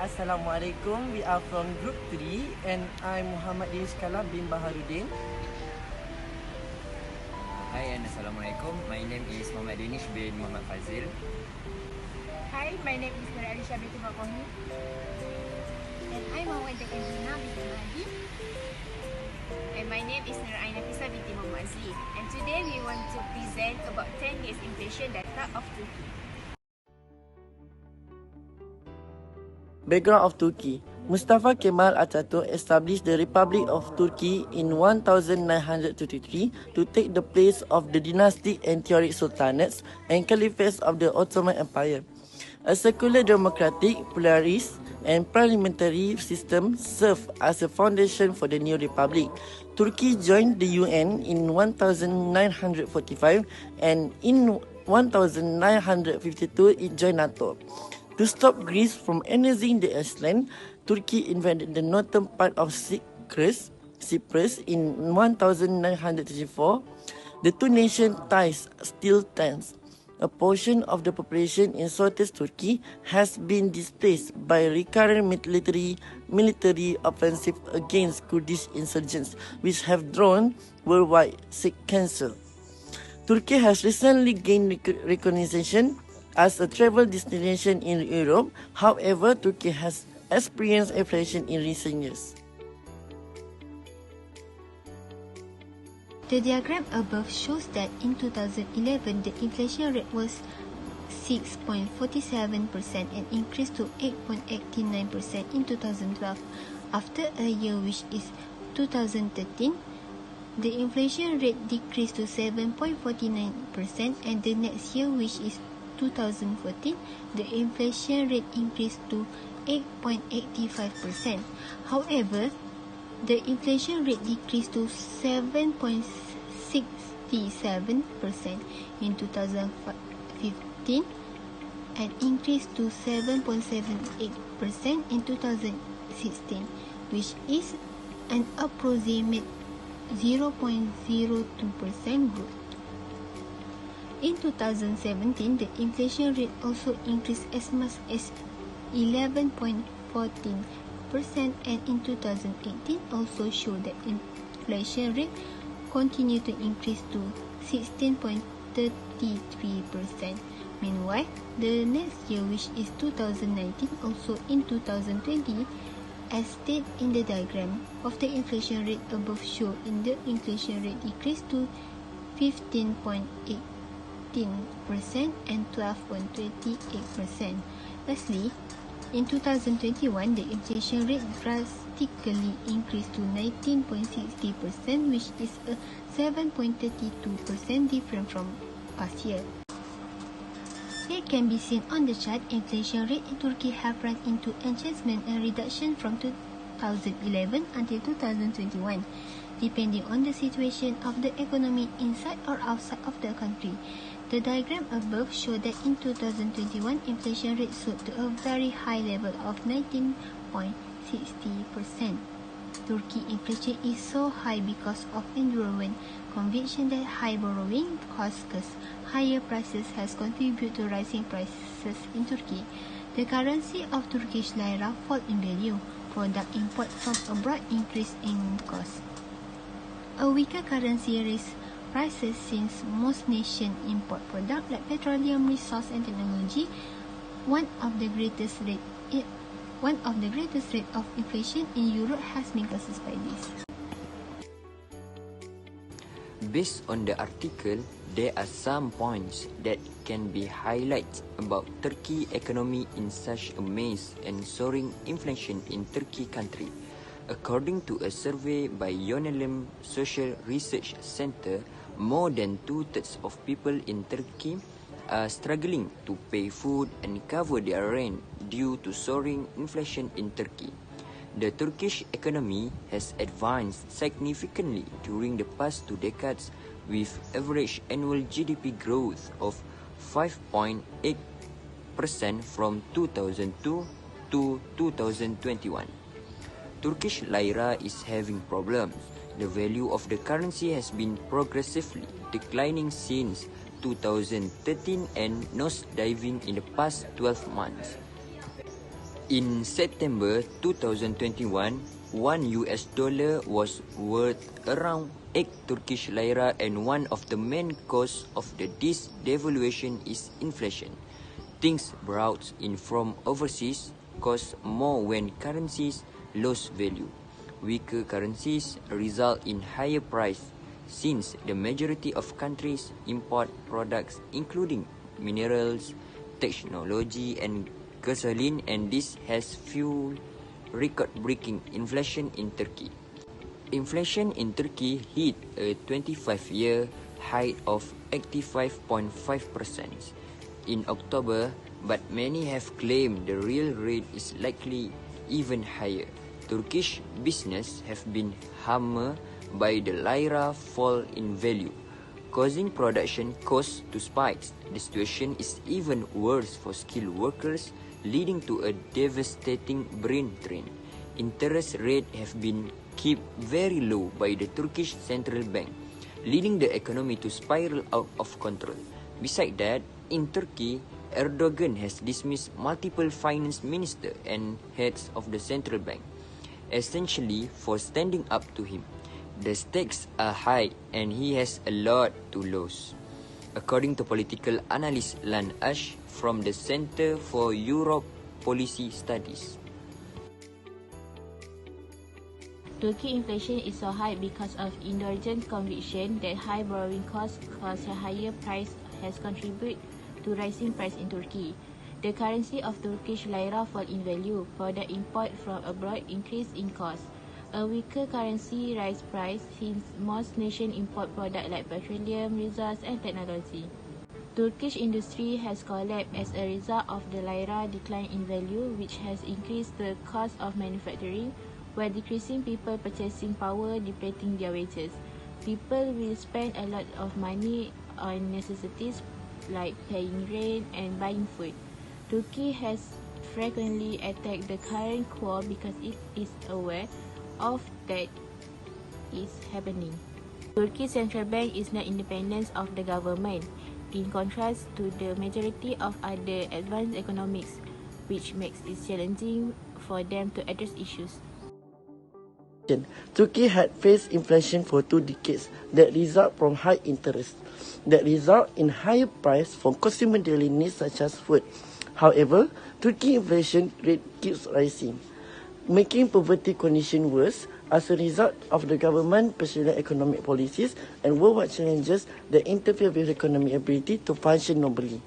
Assalamualaikum. We are from Group 3 and I'm Muhammad Dinish Kala bin Baharudin. Hi and Assalamualaikum. My name is Muhammad Dinish bin Muhammad Fazil. Hi, my name is Nur Alisha binti Makohi. And I'm Muhammad Angelina binti Mahdi. And my name is Nur Ainafisa binti Muhammad Azli. And today we want to present about 10 years inflation data of Turkey. Background of Turkey. Mustafa Kemal Atatürk established the Republic of Turkey in 1933 to take the place of the dynastic and theoric sultanates and caliphates of the Ottoman Empire. A secular democratic, pluralist and parliamentary system served as a foundation for the new republic. Turkey joined the UN in 1945 and in 1952 it joined NATO. To stop Greece from annexing the island, Turkey invaded the northern part of Cyprus in 1934. The two nations' ties still tense. A portion of the population in southeast Turkey has been displaced by recurrent military offensive against Kurdish insurgents, which have drawn worldwide cancer. Turkey has recently gained recognition as a travel destination in Europe. However, Turkey has experienced inflation in recent years. The diagram above shows that in 2011, the inflation rate was 6.47% and increased to 8.89% in 2012. After a year, which is 2013, the inflation rate decreased to 7.49%, and the next year, which is 2014, the inflation rate increased to 8.85%. However, the inflation rate decreased to 7.67% in 2015 and increased to 7.78% in 2016, which is an approximate 0.02% growth. In 2017, the inflation rate also increased as much as 11.14%, and in 2018 also showed that inflation rate continued to increase to 16.33%. Meanwhile, the next year, which is 2019, also in 2020, as stated in the diagram of the inflation rate above shown, in the inflation rate decreased to 15.8% and 12.28%. Lastly, in 2021, the inflation rate drastically increased to 19.60%, which is a 7.32% different from past year. Here can be seen on the chart, inflation rate in Turkey have run into adjustment and reduction from 2011 until 2021, depending on the situation of the economy inside or outside of the country. The diagram above shows that in 2021, inflation rate soared to a very high level of 19.60%. Turkey inflation is so high because of enduring conviction that high borrowing costs higher prices has contributed to rising prices in Turkey. The currency of Turkish lira fall in value. Product import from abroad increase in cost. A weaker currency raised prices since most nations import products like petroleum, resource and technology. One of the greatest rate of inflation in Europe has been caused by this. Based on the article, there are some points that can be highlighted about Turkey economy in such a maze and soaring inflation in Turkey country. According to a survey by Yönelim Social Research Center, more than 2/3 of people in Turkey are struggling to pay food and cover their rent due to soaring inflation in Turkey. The Turkish economy has advanced significantly during the past 2 decades with average annual GDP growth of 5.8% from 2002 to 2021. Turkish lira is having problems. The value of the currency has been progressively declining since 2013 and nosediving in the past 12 months. In September 2021, $1 was worth around 8 Turkish lira, and one of the main causes of this devaluation is inflation. Things brought in from overseas cost more when currencies lose value. Weaker currencies result in higher price since the majority of countries import products including minerals, technology and gasoline, and this has fueled record-breaking inflation in Turkey. Inflation in Turkey hit a 25-year high of 85.5% in October, but many have claimed the real rate is likely even higher. Turkish business have been hammered by the lira fall in value, causing production costs to spike. The situation is even worse for skilled workers, leading to a devastating brain drain. Interest rates have been kept very low by the Turkish central bank, leading the economy to spiral out of control. Besides that, in Turkey, Erdogan has dismissed multiple finance ministers and heads of the central bank, essentially for standing up to him. The stakes are high and he has a lot to lose. According to political analyst Lan Ash from the Center for Europe Policy Studies. Turkey inflation is so high because of indulgent conviction that high borrowing costs cause a higher price has contributed to rising price in Turkey. The currency of Turkish lira fall in value, product import from abroad increase in cost. A weaker currency rise price since most nations import products like petroleum, resources and technology. Turkish industry has collapsed as a result of the lira decline in value, which has increased the cost of manufacturing, while decreasing people purchasing power, depleting their wages. People will spend a lot of money on necessities like paying rent and buying food. Turkey has frequently attacked the current war because it is aware of that is happening. Turkey's central bank is not independent of the government, in contrast to the majority of other advanced economies, which makes it challenging for them to address issues. Turkey had faced inflation for 2 decades that result from high interest, that result in higher price for consumer daily needs such as food. However, Turkey inflation rate keeps rising, making poverty condition worse as a result of the government pursuing economic policies and worldwide challenges that interfere with economic ability to function normally.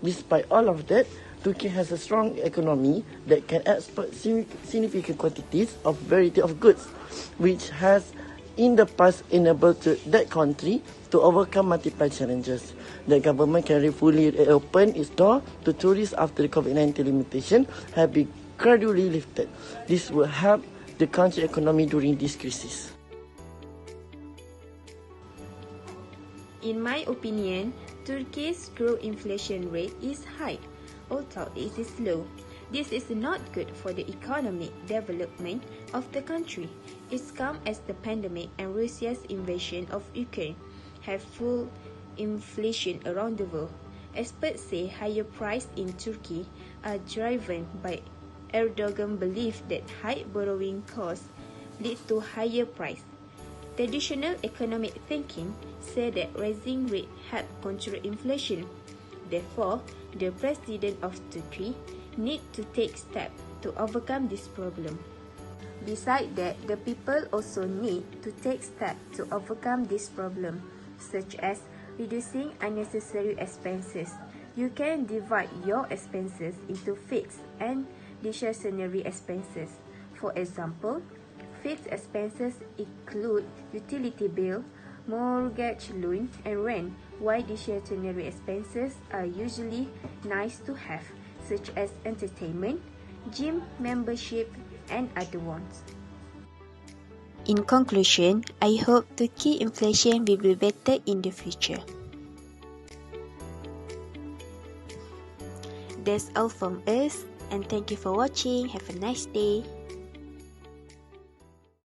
Despite all of that, Turkey has a strong economy that can export significant quantities of variety of goods, which has in the past enabled that country to overcome multiple challenges. The government can fully reopen its door to tourists after the COVID-19 limitation have been gradually lifted. This will help the country economy during this crisis. In my opinion, Turkey's growth inflation rate is high, although it is low. This is not good for the economic development of the country. It's come as the pandemic and Russia's invasion of Ukraine have fueled inflation around the world. Experts say higher prices in Turkey are driven by Erdogan's belief that high borrowing costs lead to higher price. Traditional economic thinking say that rising rates help control inflation. Therefore, the president of Turkey needs to take steps to overcome this problem. Besides that, the people also need to take steps to overcome this problem, such as reducing unnecessary expenses. You can divide your expenses into fixed and discretionary expenses. For example, fixed expenses include utility bill, mortgage loan, and rent, while discretionary expenses are usually nice to have, such as entertainment, gym membership, and other ones. In conclusion, I hope Turkey inflation will be better in the future. That's all from us, and thank you for watching. Have a nice day.